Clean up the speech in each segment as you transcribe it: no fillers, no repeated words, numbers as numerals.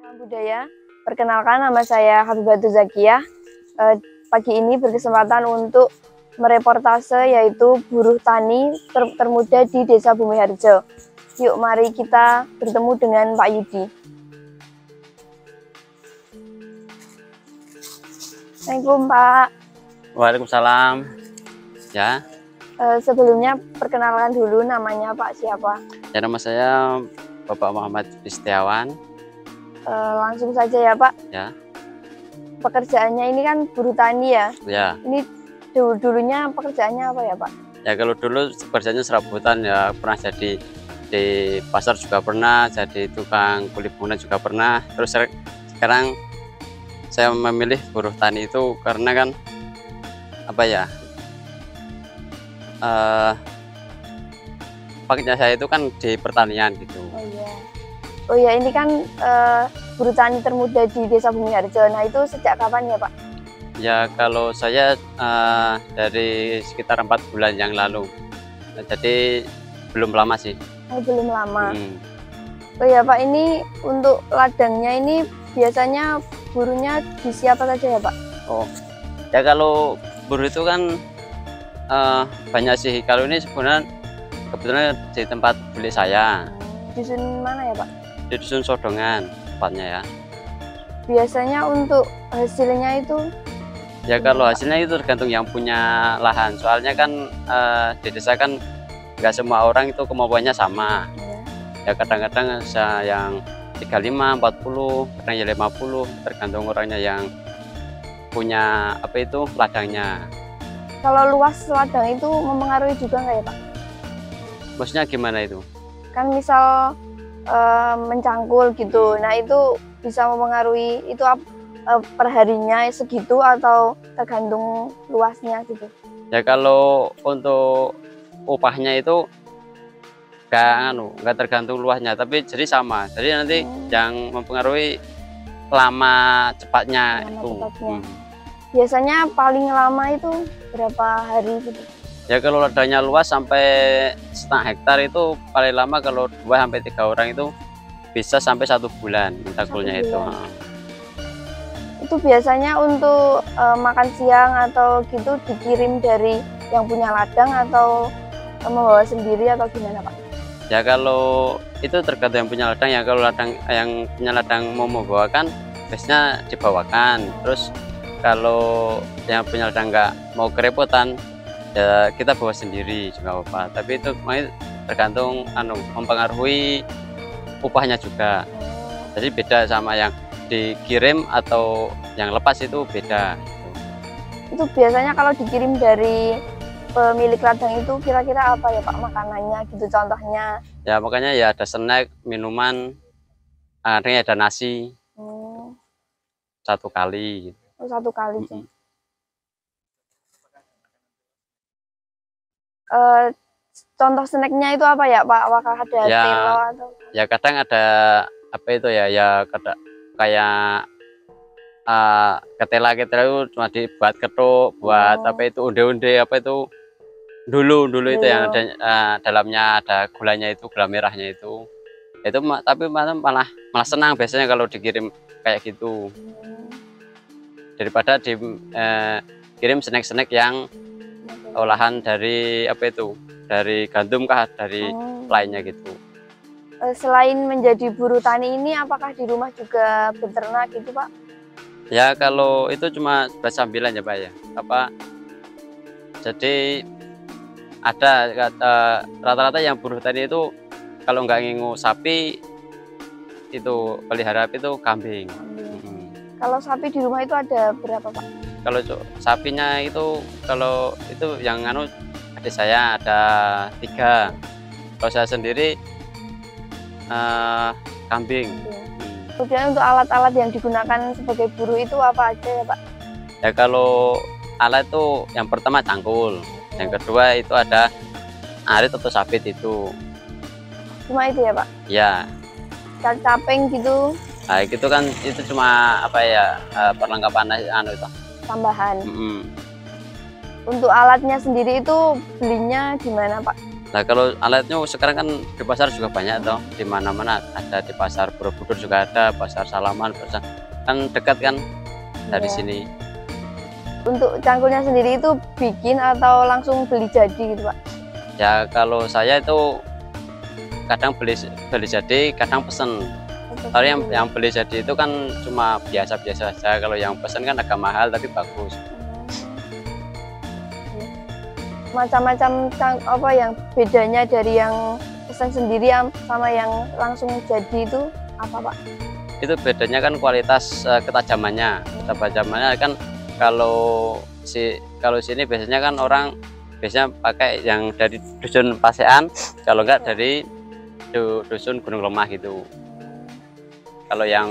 Salam budaya, perkenalkan nama saya Habibatul Zakiyah. Pagi ini berkesempatan untuk mereportase yaitu buruh tani termuda di Desa Bumiharjo. Yuk mari kita bertemu dengan Pak Yudi. Assalamualaikum Pak. Waalaikumsalam. Ya. Sebelumnya perkenalkan dulu namanya Pak siapa? Ya, nama saya Bapak Muhammad Setiawan. Langsung saja ya Pak. Ya. Pekerjaannya ini kan buruh tani ya. Ya. Ini dulunya pekerjaannya apa ya Pak? Ya, kalau dulu kerjanya serabutan ya, pernah jadi di pasar juga pernah, jadi tukang kulit bangunan juga pernah. Terus sekarang saya memilih buruh tani itu karena kan apa ya? Pakainya saya itu kan di pertanian gitu. Oh iya, ini kan buruh tani termuda di Desa Bumiharjo. Nah itu sejak kapan ya Pak? Ya, kalau saya dari sekitar 4 bulan yang lalu. Nah, jadi belum lama sih. Oh, belum lama. Oh ya Pak, ini untuk ladangnya ini biasanya buruhnya di siapa saja ya Pak? Oh ya, kalau buruh itu kan banyak sih. Kalau ini sebenarnya kebetulan di tempat beli saya. Dusun mana ya Pak? Di dusun Sodongan tepatnya ya. Biasanya untuk hasilnya itu? Ya, kalau hasilnya itu tergantung yang punya lahan. Soalnya kan di desa kan nggak semua orang itu kemampuannya sama. Ya, kadang-kadang bisa yang 35, 40, kadang ya 50, tergantung orangnya yang punya apa itu ladangnya. Kalau luas ladang itu mempengaruhi juga nggak ya Pak? Maksudnya gimana itu? Kan misal mencangkul gitu, nah itu bisa mempengaruhi itu perharinya segitu atau tergantung luasnya gitu? Ya, kalau untuk upahnya itu nggak tergantung luasnya, tapi jadi sama. Jadi nanti yang mempengaruhi lama cepatnya itu. Biasanya paling lama itu berapa hari gitu? Ya, kalau ladangnya luas sampai setengah hektar itu paling lama, kalau 2-3 orang itu bisa sampai 1 bulan mencangkulnya itu. Itu biasanya untuk makan siang atau gitu dikirim dari yang punya ladang atau membawa sendiri atau gimana Pak? Ya, kalau itu tergantung yang punya ladang ya. Kalau yang punya ladang mau membawakan, biasanya dibawakan. Terus kalau yang punya ladang nggak mau kerepotan, ya kita bawa sendiri juga apa. Tapi itu tergantung mempengaruhi upahnya juga. Jadi beda sama yang dikirim atau yang lepas, itu beda. Itu biasanya kalau dikirim dari pemilik ladang itu kira-kira apa ya Pak makanannya gitu contohnya? Ya, makanya ya ada snack, minuman, ada nasi. Satu kali. Oh, satu kali. Contoh snacknya itu apa ya Pak? Apakah ada ya, telo atau? Ya, kadang ada apa itu ya, kayak ketela itu cuma dibuat ketuk, buat apa itu unde-unde, apa itu dulu itu yang ada dalamnya ada gulanya, itu gula merahnya itu tapi malah senang biasanya kalau dikirim kayak gitu, daripada dikirim snack yang olahan dari apa itu, dari gandum kah, dari lainnya gitu. Selain menjadi buruh tani ini, apakah di rumah juga beternak gitu Pak? Ya, kalau itu cuma buat sambilan ya Pak ya. Jadi ada rata-rata yang buruh tani itu kalau nggak ngingu sapi, itu pelihara itu kambing. Kalau sapi di rumah itu ada berapa Pak? Kalau sapinya itu, kalau itu yang adik saya ada 3. Kalau saya sendiri kambing. Kemudian untuk alat-alat yang digunakan sebagai buruh itu apa aja ya Pak? Ya, kalau alat itu yang pertama cangkul, yang kedua itu ada arit atau sabit itu. Cuma itu ya Pak? Ya. Caping gitu? Nah, gitu kan, itu cuma apa ya, perlengkapan itu. Tambahan. Untuk alatnya sendiri itu belinya gimana Pak? Nah kalau alatnya sekarang kan di pasar juga banyak toh, di mana-mana ada, di pasar Borobudur juga ada, pasar Salaman, pasar kan dekat kan dari Iya. sini. Untuk cangkulnya sendiri itu bikin atau langsung beli jadi gitu Pak? Ya kalau saya itu kadang beli jadi, kadang pesen. Kalau yang beli jadi itu kan cuma biasa-biasa saja. Kalau yang pesen kan agak mahal tapi bagus. Macam-macam apa yang bedanya dari yang pesan sendiri sama yang langsung jadi itu apa Pak? Itu bedanya kan kualitas ketajamannya. Ketajamannya kan kalau sini biasanya kan orang biasanya pakai yang dari dusun Pasean, kalau enggak dari dusun Gunung Lemah gitu. Kalau yang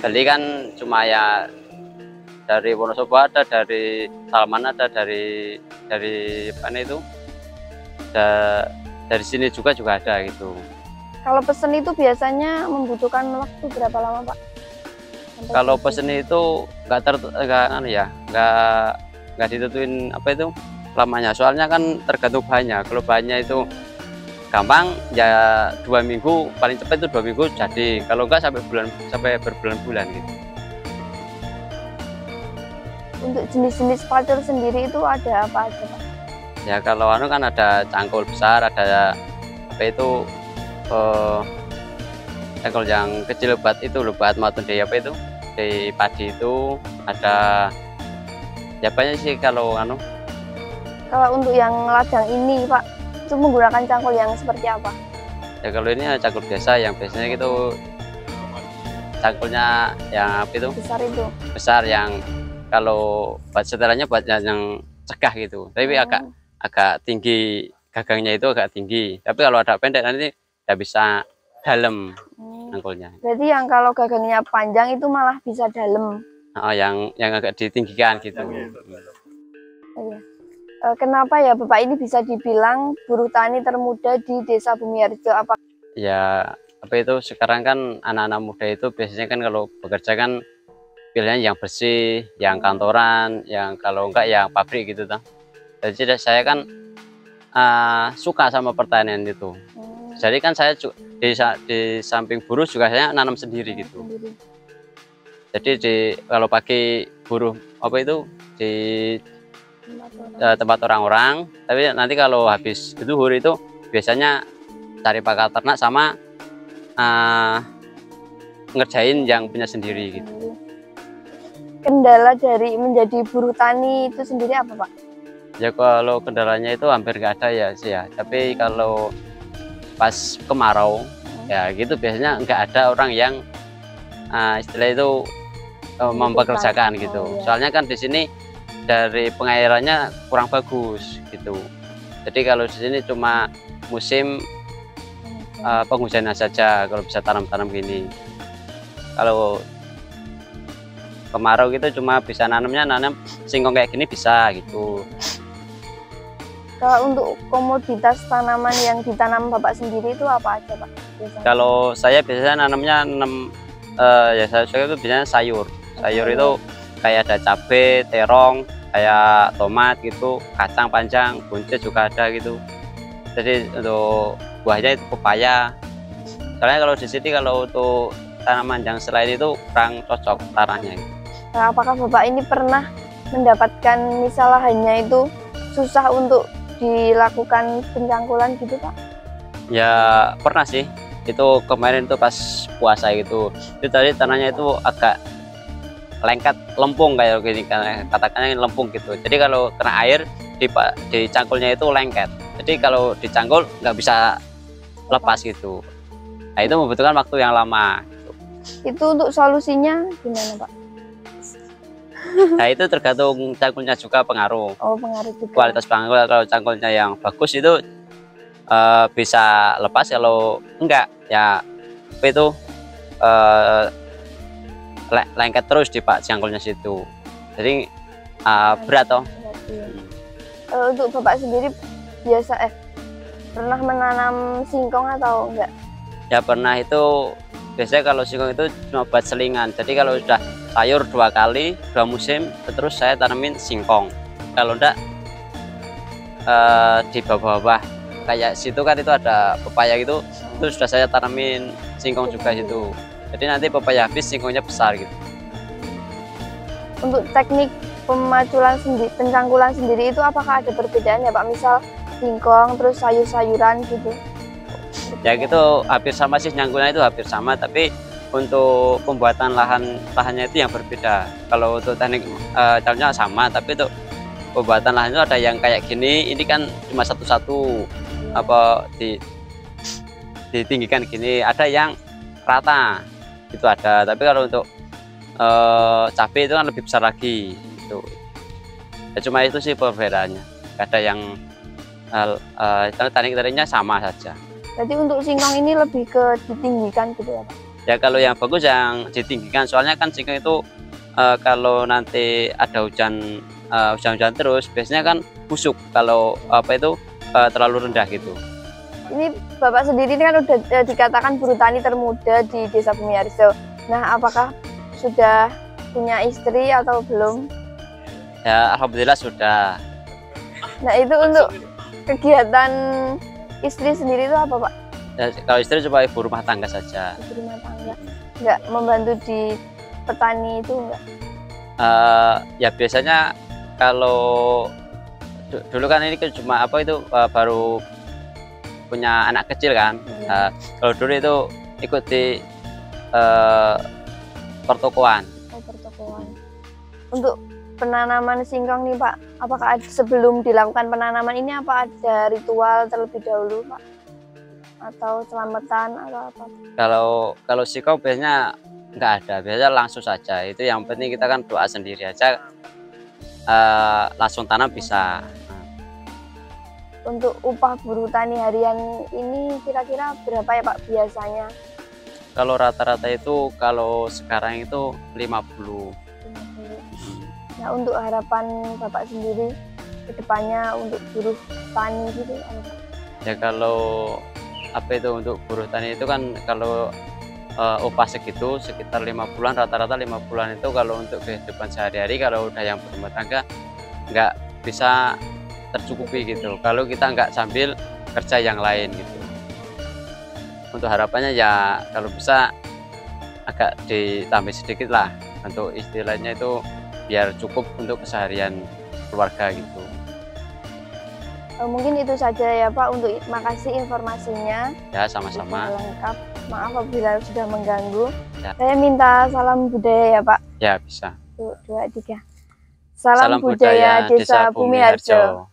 beli kan cuma ya dari Wonosobo ada, dari Salaman ada, dari mana itu, dari sini juga ada gitu. Kalau pesen itu biasanya membutuhkan waktu berapa lama Pak? Kalau pesen itu nggak ditentuin apa itu lamanya, soalnya kan tergantung bahannya. Kalau bahannya itu gampang ya 2 minggu, paling cepat itu 2 minggu jadi. Kalau enggak sampai berbulan-bulan gitu. Untuk jenis-jenis pacul sendiri itu ada apa aja Pak? Ya kalau kan ada cangkul besar, ada apa itu cangkul yang kecil buat maupun di apa itu di padi itu ada. Ya banyak sih kalau Kalau untuk yang ladang ini Pak, itu menggunakan cangkul yang seperti apa? ya kalau ini cangkul biasa, yang biasanya gitu cangkulnya yang apa itu Besar itu. besar, yang kalau buat setelannya buat yang cegah gitu, tapi agak tinggi, gagangnya itu agak tinggi. Tapi kalau ada pendek nanti tidak bisa dalam cangkulnya. Berarti yang kalau gagangnya panjang itu malah bisa dalam. Oh, yang agak ditinggikan gitu. Iya. Kenapa ya Bapak ini bisa dibilang buruh tani termuda di Desa Bumiharjo? Apa? Ya apa itu sekarang kan anak-anak muda itu biasanya kan kalau bekerja kan pilihannya yang bersih, yang kantoran, yang kalau enggak yang pabrik gitu toh. Jadi saya kan suka sama pertanian itu. Jadi kan saya di samping buruh juga saya nanam sendiri gitu. Jadi kalau pagi buruh apa itu di tempat orang-orang, tapi nanti kalau habis zuhur itu biasanya cari pakan ternak sama ngerjain yang punya sendiri gitu. Kendala dari menjadi buruh tani itu sendiri apa Pak? Ya kalau kendalanya itu hampir nggak ada ya sih ya. Tapi kalau pas kemarau ya gitu biasanya nggak ada orang yang istilah itu mempekerjakan gitu. Iya. Soalnya kan di sini dari pengairannya kurang bagus gitu. Jadi kalau di sini cuma musim penghujanan saja kalau bisa tanam-tanam gini. Kalau kemarau gitu cuma bisa nanam singkong kayak gini bisa gitu. Kalau untuk komoditas tanaman yang ditanam Bapak sendiri itu apa aja Pak? Biasanya? Kalau saya biasanya nanamnya ya saya itu biasanya sayur itu kayak ada cabai, terong, kayak tomat gitu, kacang panjang, buncis juga ada gitu. Jadi untuk buahnya itu pepaya. Soalnya kalau di sini kalau untuk tanaman yang selain itu kurang cocok tanahnya gitu. Nah, apakah Bapak ini pernah mendapatkan misal lahannya itu susah untuk dilakukan pencangkulan gitu Pak? Ya pernah sih, itu kemarin tuh pas puasa gitu. Itu tadi tanahnya itu agak lengket, lempung kayak gini, katakannya lempung gitu. Jadi kalau kena air di cangkulnya itu lengket. Jadi kalau dicangkul nggak bisa lepas gitu. Nah itu membutuhkan waktu yang lama. Gitu. Itu untuk solusinya gimana Pak? Nah itu tergantung cangkulnya juga pengaruh. Oh pengaruh juga. Kualitas cangkul, kalau cangkulnya yang bagus itu bisa lepas, kalau enggak ya apa itu lengket terus di cangkulnya situ. Jadi berat toh. Untuk Bapak sendiri biasa pernah menanam singkong atau enggak? Ya pernah, itu biasanya kalau singkong itu cuma buat selingan. Jadi kalau sudah sayur 2 kali 2 musim terus saya tanamin singkong. Kalau enggak di bawah-bawah kayak situ kan itu ada pepaya gitu, itu sudah saya tanamin singkong juga situ. Jadi nanti pepaya habis singkongnya besar gitu. Untuk teknik pemaculan sendiri, pencangkulan sendiri itu apakah ada perbedaan ya Pak? Misal singkong terus sayur-sayuran gitu. Ya gitu hampir sama sih, nyangkulnya itu hampir sama, tapi untuk pembuatan lahannya itu yang berbeda. Kalau untuk teknik caranya sama, tapi untuk pembuatan lahan itu ada yang kayak gini, ini kan cuma satu-satu apa ditinggikan gini, ada yang rata itu ada, tapi kalau untuk cabai itu kan lebih besar lagi gitu. Ya cuma itu sih perbedaannya, ada yang tekniknya sama saja. Berarti untuk singkong ini lebih ke ditinggikan gitu ya Pak? Ya kalau yang bagus yang ditinggikan, soalnya kan singkong itu kalau nanti ada hujan-hujan terus biasanya kan busuk kalau apa itu terlalu rendah gitu. Ini Bapak sendiri kan udah dikatakan buruh tani termuda di Desa Bumiharjo. Nah, apakah sudah punya istri atau belum? Ya alhamdulillah sudah. Nah, itu untuk kegiatan istri sendiri itu apa Pak? Ya, kalau istri cuma ibu rumah tangga saja. Ibu rumah tangga. Nggak membantu di petani itu enggak? Ya biasanya kalau dulu kan ini cuma apa itu baru punya anak kecil kan. Kalau dulu itu ikuti pertokoan. Oh, pertokoan. Untuk penanaman singkong nih Pak, apakah sebelum dilakukan penanaman ini apa ada ritual terlebih dahulu Pak? Atau selamatan atau apa? Kalau singkong biasanya nggak ada, biasanya langsung saja. Itu yang penting kita kan doa sendiri aja, langsung tanam bisa. Untuk upah buruh tani harian ini kira-kira berapa ya Pak biasanya? Kalau rata-rata itu kalau sekarang itu 50. Nah, untuk harapan Bapak sendiri ke depannya untuk buruh tani gitu apa Pak? Ya kalau apa itu untuk buruh tani itu kan kalau upah segitu sekitar 50-an, rata-rata 50-an itu kalau untuk kehidupan sehari-hari, kalau udah yang berumah tangga nggak bisa tercukupi gitu kalau kita nggak sambil kerja yang lain gitu. Untuk harapannya ya kalau bisa agak ditambah sedikit lah untuk istilahnya itu biar cukup untuk keseharian keluarga gitu. Mungkin itu saja ya Pak, untuk makasih informasinya. Ya sama-sama. Lengkap. Maaf apabila sudah mengganggu. Ya. Saya minta salam budaya ya Pak. Ya bisa. 1, 2, 3. Salam budaya Desa Bumiharjo.